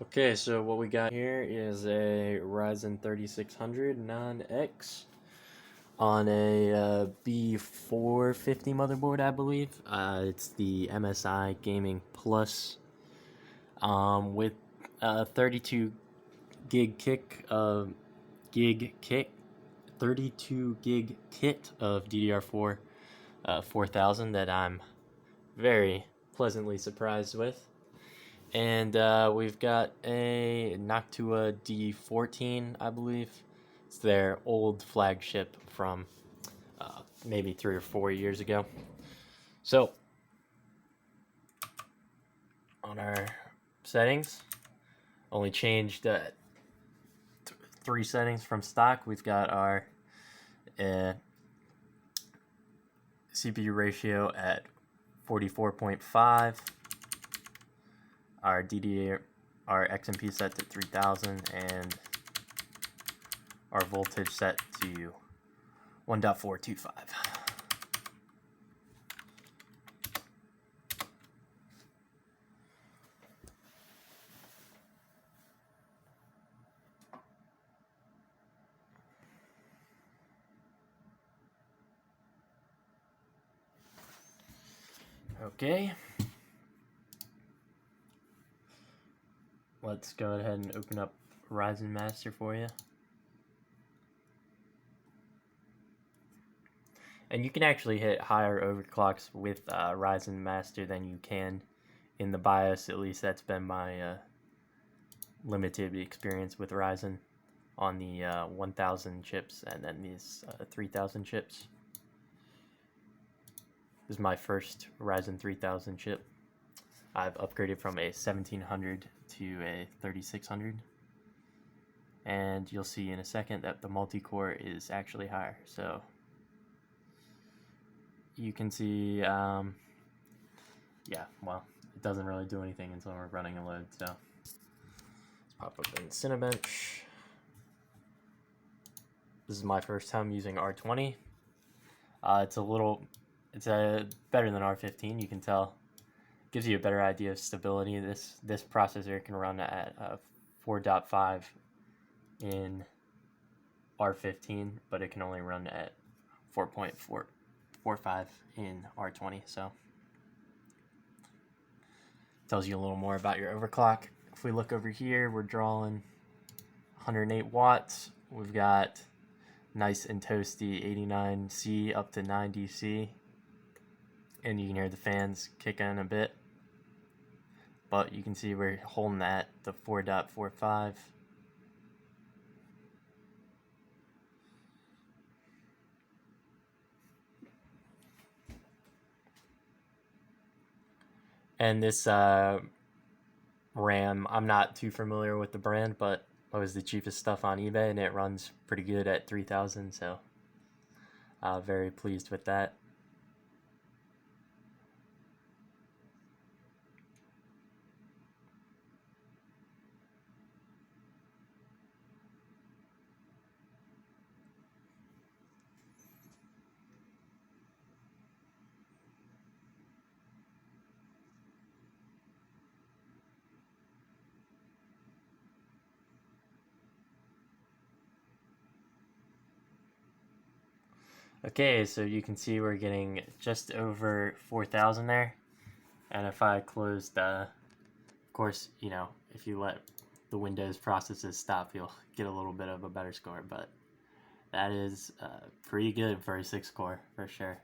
Okay, so what we got here is a Ryzen 3600 non-X on a B450 motherboard, I believe. It's the MSI Gaming Plus with a 32 gig kick of gig kit, 32 gig kit of DDR4 4000 that I'm very pleasantly surprised with. And we've got a Noctua D14, I believe. It's their old flagship from maybe 3 or 4 years ago. So, on our settings, only changed 3 settings from stock. We've got our CPU ratio at 44.5. Our XMP set to 3000, and our voltage set to 1.425. Okay. Let's go ahead and open up Ryzen Master for you. And you can actually hit higher overclocks with Ryzen Master than you can in the BIOS. At least that's been my limited experience with Ryzen on the 1000 chips and then these 3000 chips. This is my first Ryzen 3000 chip. I've upgraded from a 1700 to a 3600. And you'll see in a second that the multi-core is actually higher. So you can see, yeah, well, it doesn't really do anything until we're running a load. So let's pop open Cinebench. This is my first time using R20. It's better than R15. You can tell. Gives you a better idea of stability. This processor can run at 4.5 in R15, but it can only run at 4.45 in R20. So tells you a little more about your overclock. If we look over here, we're drawing 108 watts. We've got nice and toasty 89C up to 90C, and you can hear the fans kicking a bit. But you can see we're holding that to 4.45. And this RAM, I'm not too familiar with the brand, but it was the cheapest stuff on eBay, and it runs pretty good at 3000, so very pleased with that. Okay, so you can see we're getting just over 4,000 there. And if I closed, of course, you know, if you let the Windows processes stop, you'll get a little bit of a better score. But that is pretty good for a 6-core, for sure.